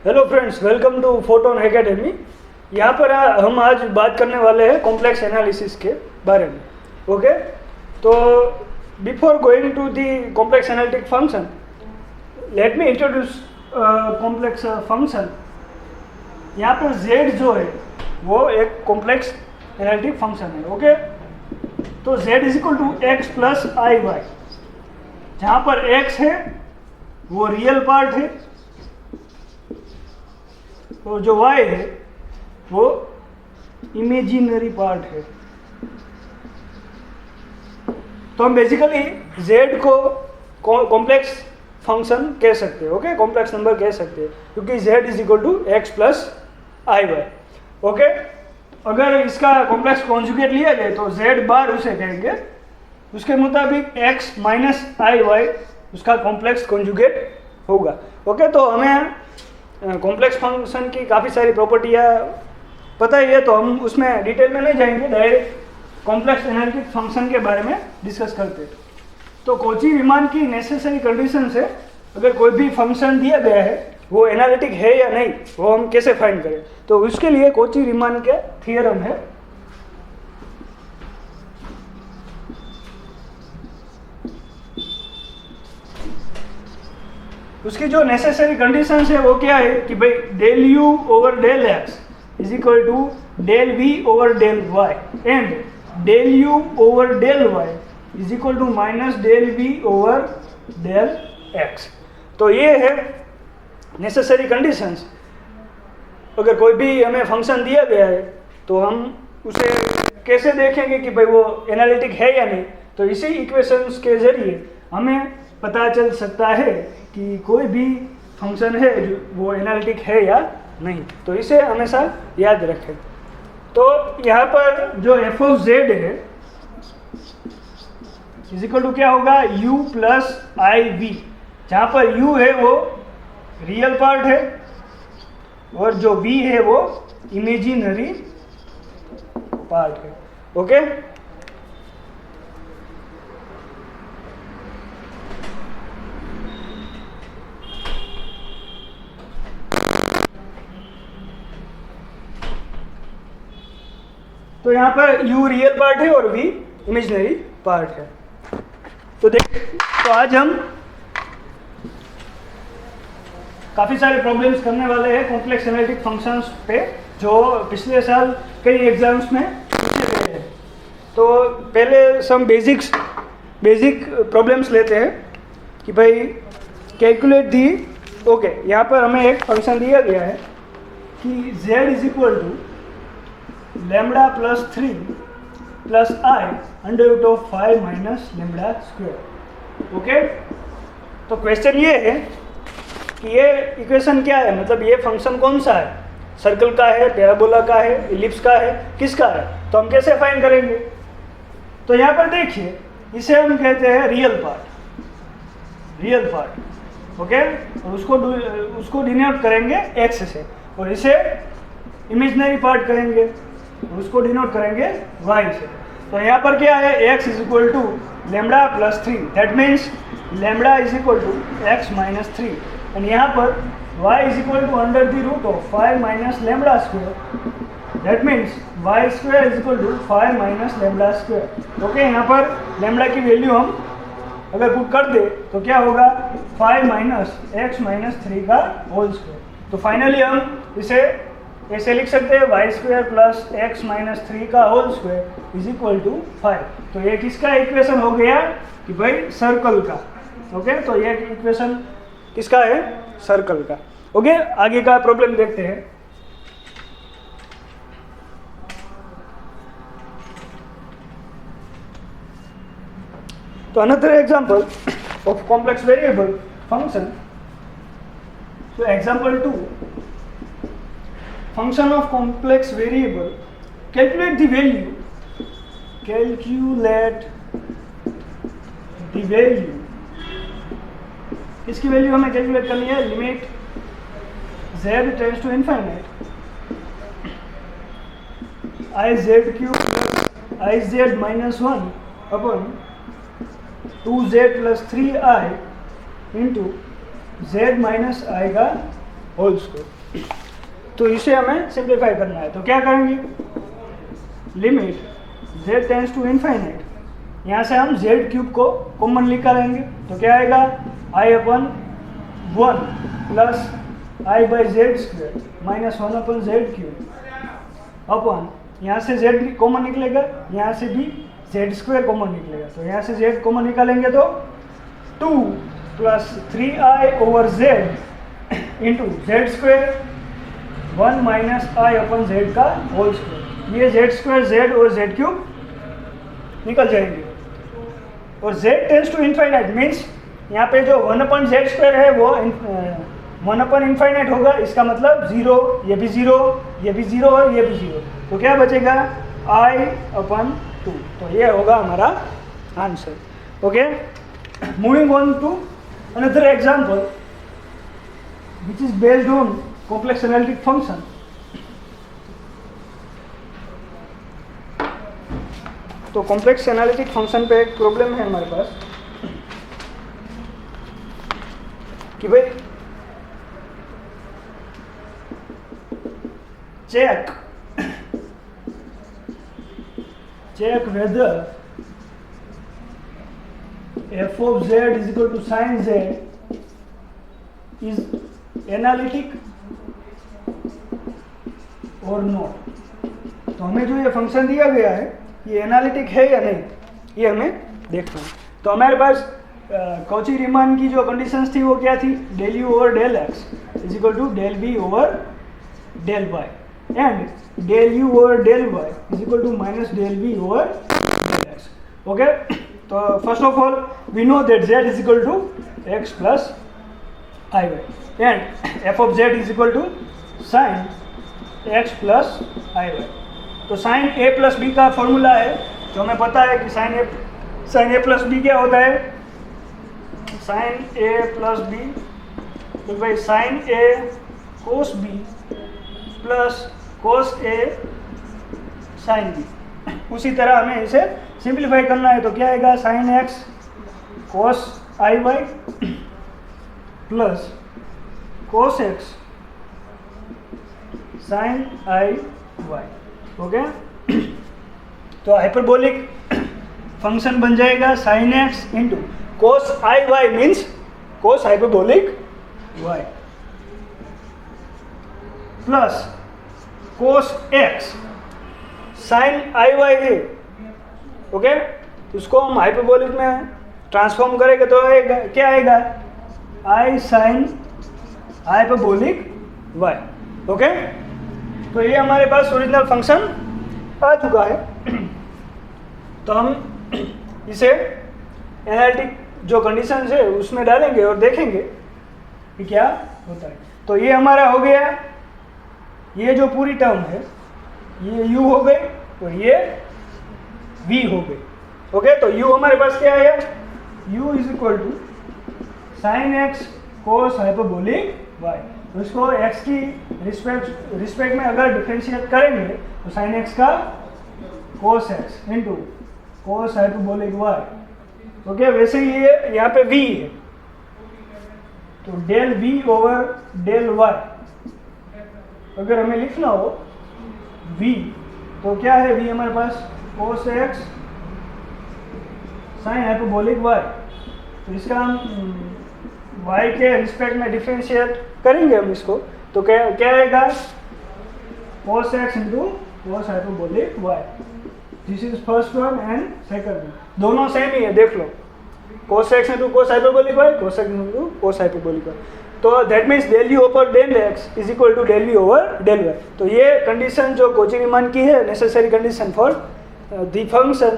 Hello friends, welcome to photon academy. यहाँ पर हम आज बात करने वाले हैं कॉम्प्लेक्स एनालिसिस के बारे में। ओके, तो before going to the complex analytic function, let me introduce complex function. यहाँ पर z जो है वो एक कॉम्प्लेक्स एनालिटिक फंक्शन है। ओके, तो z is equal to x plus i y, जहाँ पर x है वो रियल पार्ट है और जो y है वो इमेजिनरी पार्ट है। तो हम बेसिकली z को कॉम्प्लेक्स फंक्शन कह सकते हैं। ओके, कॉम्प्लेक्स नंबर कह सकते हैं क्योंकि z is equal to x plus i y. Okay, अगर इसका कॉम्प्लेक्स कॉन्जुगेट लिया जाए तो z बार उसे कहेंगे, उसके मुताबिक x माइनस आई वाई उसका कॉम्प्लेक्स कॉन्जुगेट होगा। ओके, तो हमें कॉम्प्लेक्स फंक्शन की काफ़ी सारी प्रॉपर्टियाँ पता ही है, तो हम उसमें डिटेल में नहीं जाएंगे, डायरेक्ट कॉम्प्लेक्स एनालिटिक फंक्शन के बारे में डिस्कस करते हैं। तो कॉची रीमान की नेसेसरी कंडीशन है, अगर कोई भी फंक्शन दिया गया है वो एनालिटिक है या नहीं, वो हम कैसे फाइंड करें। तो उसके लिए कॉची रीमान के थियरम है। उसकी जो नेसेसरी कंडीशंस है वो क्या है कि भाई del u over del x is equal to del v over del y and del u over del y is equal to minus del v over del x. तो ये है नेसेसरी कंडीशंस। अगर कोई भी हमें फंक्शन दिया गया है तो हम उसे कैसे देखेंगे कि भाई वो एनालिटिक है या नहीं। तो इसी इक्वेशंस के जरिए हमें पता चल सकता है कि कोई भी फंक्शन है जो वो एनालिटिक है या नहीं। तो इसे हमेशा याद रखें। तो यहाँ पर जो एफ ऑफ जेड है इज इक्वल टू क्या होगा, u प्लस आई वी, जहाँ पर u है वो रियल पार्ट है और जो v है वो इमेजिनरी पार्ट है। ओके, तो यहाँ पर u रियल पार्ट है और v इमेजिनरी पार्ट है। तो आज हम काफ़ी सारे प्रॉब्लम्स करने वाले हैं कॉम्प्लेक्स एनालिटिक फंक्शंस पे, जो पिछले साल कई एग्जाम्स में पूछे गए हैं। तो पहले सम बेसिक प्रॉब्लम्स लेते हैं कि भाई कैलकुलेट दी। ओके, यहाँ पर हमें एक फंक्शन दिया गया है कि z is equal to lambda plus 3 plus i under root of 5 minus lambda square. Okay, तो क्वेश्चन ये है कि ये इक्वेशन क्या है, मतलब ये फंक्शन कौन सा है, सर्कल का है, पैराबोला का है, इलिप्स का है, किसका है। तो हम कैसे फाइंड करेंगे। तो यहाँ पर देखिए, इसे हम कहते हैं रियल पार्ट। ओके, और उसको डिनोट करेंगे x से, और इसे इमेजिनरी पार्ट करेंगे और उसको डिनोट करेंगे y से। तो यहाँ पर क्या है, x is equal to lambda plus 3, that means lambda is equal to x minus 3, and यहाँ पर y is equal to under the root of 5 minus lambda square, that means y square is equal to 5 minus lambda square. Okay, यहाँ पर lambda की value हम अगर put कर दे तो क्या होगा, 5 माइनस एक्स माइनस 3 का होल स्क्वायर। तो फाइनली हम इसे ऐसे लिख सकते हैं, y square plus x minus 3 का whole square is equal to 5। तो ये किसका इक्वेशन हो गया कि भाई सर्कल का। ओके, तो ये इक्वेशन किसका है, सर्कल का। ओके, आगे का प्रॉब्लम देखते हैं। तो another example of complex variable function. So example 2, function of complex variable, calculate the value इसकी वैल्यू हमें कैलकुलेट करनी है, limit z tends to infinite i z cube i z minus 1 upon 2z plus 3i into z minus i का whole square. तो इसे हमें simplify करना है, तो क्या करेंगे, limit z tends to infinite, यहाँ से हम z क्यूब को कॉमन निकालेंगे, तो क्या आएगा i/1 plus i by Z square minus 1 upon Z cube अपन, यहाँ से z कॉमन निकलेगा, यहाँ से भी जेड स्क्वायर कॉमन निकलेगा, तो यहाँ से z कॉमन निकालेंगे तो 2 plus 3i over z into z square 1 minus i upon z का होल स्क्वायर, ये जेड स्क्वायर जेड और जेड क्यूब निकल जाएंगे, और z tends to infinite means यहाँ पे जो 1 अपन जेड स्क्वायर है वो 1 अपन इनफाइनाइट होगा, इसका मतलब 0, ये भी 0, ये भी 0 और ये भी 0, तो क्या बचेगा i/2, तो ये होगा हमारा answer. Okay, moving on to another example which is based on complex analytic function. तो कॉम्प्लेक्स एनालिटिक फंक्शन पे एक प्रॉब्लम है हमारे पास कि भाई check whether f of z is equal to sin z is analytic or not। तो हमें जो ये फंक्शन दिया गया है ये एनालिटिक है या नहीं, ये हमें देखना है। तो हमारे पास कॉची रीमान की जो कंडीशंस थी वो क्या थी, del u over del x is equal to del b over del y, and del u over del y is equal to minus del v over del x। okay, so first of all we know that z is equal to x plus iy and f of z is equal to sin x plus iy। तो sin a plus b का formula है, जो हमें पता है कि sin a plus b क्या होता है, sin a plus b, तो भाई sin a cos b plus cos a sin b। उसी तरह हमें इसे सिंप्लीफाई करना है, तो क्या आएगा sin x cos i y plus cos x sin i y। Okay, तो हाइपरबोलिक फंक्शन बन जाएगा sin x into cos i y means cos hyperbolic y plus cos x sin i y है। Okay, उसको हम hyperbolic में transform करेंगे तो आएगा क्या आएगा i sin hyperbolic y। Okay, तो ये हमारे पास ओरिजिनल फंक्शन आ चुका है, तो हम इसे एनालिटिक जो कंडीशंस है उसमें डालेंगे और देखेंगे कि क्या होता है। तो ये हमारा हो गया, ये जो पूरी टर्म है ये u हो गई और ये v हो गई। ओके, तो u हमारे पास क्या है, u is equal to sine x cos hyperbolic y। तो इसको x की रिस्पेक्ट में अगर डिफरेंशिएट करेंगे तो साइन x का cos x into cos hyperbolic y। Okay, वैसे ही ये यहाँ पे v है, तो del v over del y अगर हमें लिखना हो v, तो क्या है v हमारे पास cos x sin hyperbolic y। तो इसका हम y के रिस्पेक्ट में डिफरेंशिएट करेंगे हम इसको, तो क्या आएगा cos x into cos hyperbolic y। This is first one and second one, दोनों सेम ही है, देख लो cos x into cos hyperbolic y, cos x into cos hyperbolic y। तो that means del u over del x is equal to del v over del y. तो ये condition जो Cauchy Riemann की है necessary condition for the function,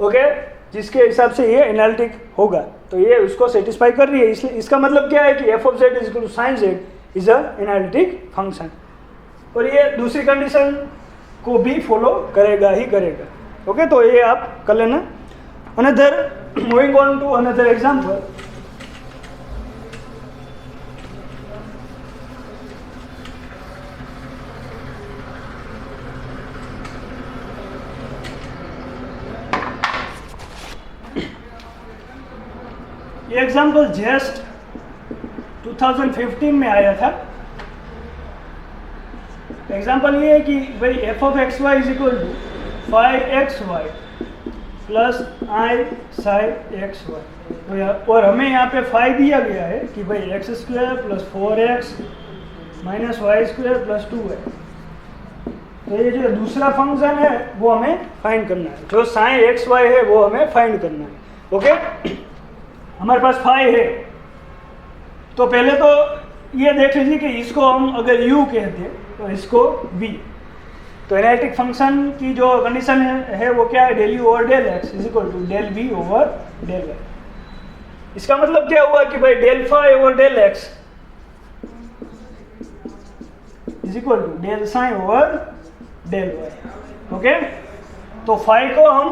okay, जिसके हिसाब से ये एनालिटिक होगा, तो ये उसको सेटिस्फाई कर रही है। इसलिए इसका मतलब क्या है कि f of z is equal to sine z is a analytic function, और ये दूसरी कंडीशन को भी फॉलो करेगा ही करेगा। ओके, तो ये आप कर लेना। Another moving on to another example. ये एग्जाम्पल जस्ट 2015 में आया था, एग्जांपल ये है कि भाई f of x y is equal to 5xy plus i sine x y, और हमें यहाँ पे फाई दिया गया है कि भाई x square plus 4x minus y square plus 2y। तो ये जो दूसरा फंक्शन है वो हमें फाइंड करना है, जो साइन एक्स वाई है वो हमें फाइंड करना है। ओके, हमारे पास फाई है, तो पहले तो ये देख लीजिए कि इसको हम अगर u कहते तो इसको v। तो एनालिटिक फंक्शन की जो कंडीशन है वो क्या है, del u over del x is equal to del v over del y। इसका मतलब क्या हुआ कि भाई del phi over del x is equal to del sine over del y। Okay, तो फाई को हम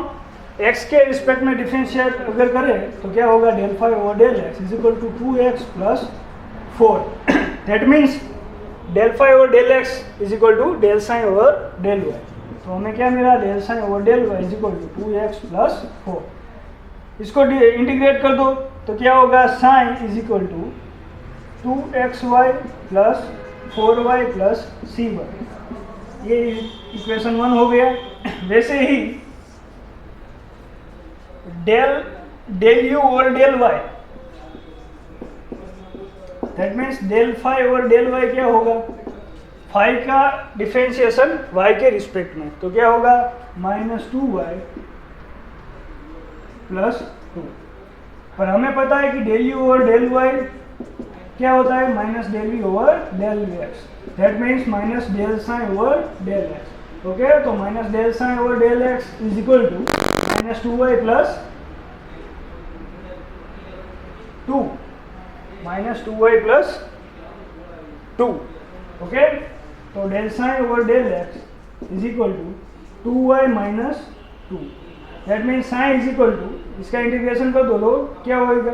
x के रिस्पेक्ट में डिफरेंशिएट अगर करें तो क्या होगा, del phi over del x is equal to 2x plus 4। That means del phi over del x is equal to del sine over del y। तो हमें क्या मिला, del sine over del y is equal to 2x plus 4। इसको integrate कर दो तो क्या होगा, sine is equal to 2xy plus 4y plus c1। ये इक्वेशन 1 हो गया। वैसे ही del u over del y, that means del phi over del y क्या होगा, फाई का डिफरेंशिएशन y के रिस्पेक्ट में, तो क्या होगा -2y प्लस 2। पर हमें पता है कि del u over del y क्या होता है, minus del v over del x, that means minus del sine over del x। Okay, तो minus del sine over del x is equal to -2y plus 2, -2y plus 2। Okay, तो del sine over del x is equal to 2y minus 2, that means sine is equal to, इसका integration कर दो लोग, क्या होगा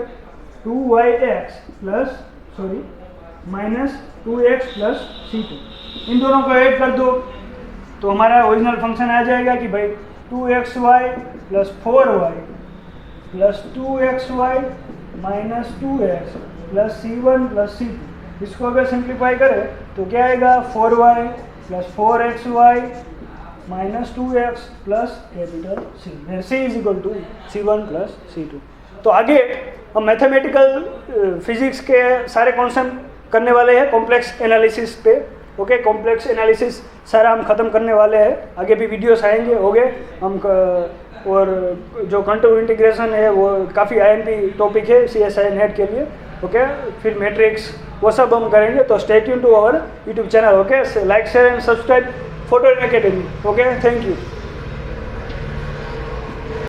2yx plus minus 2x plus c2। इन दोनों को add कर दो तो हमारा ओरिजिनल फंक्शन आ जाएगा कि भाई 2xy plus 4y plus 2xy minus 2x plus c1 plus c2। इसको अगर सिंप्लीफाई करें तो क्या आएगा, 4y plus 4xy minus 2x plus capital c, c is equal to c1 plus c2। तो आगे हम मैथमेटिकल फिजिक्स के सारे कॉन्सेप्ट करने वाले हैं कॉम्प्लेक्स एनालिसिस पे। ओके, कॉम्प्लेक्स एनालिसिस सारा हम ख़त्म करने वाले हैं, आगे भी वीडियोस आएंगे। होंगे हम और जो कंटूर इंटीग्रेशन है वो काफ़ी IMP टॉपिक है CSI नेट के लिए। ओके, फिर मैट्रिक्स वो सब हम करेंगे, तो stay tune to our YouTube channel. Okay, like share and subscribe photo academy. Okay, thank you.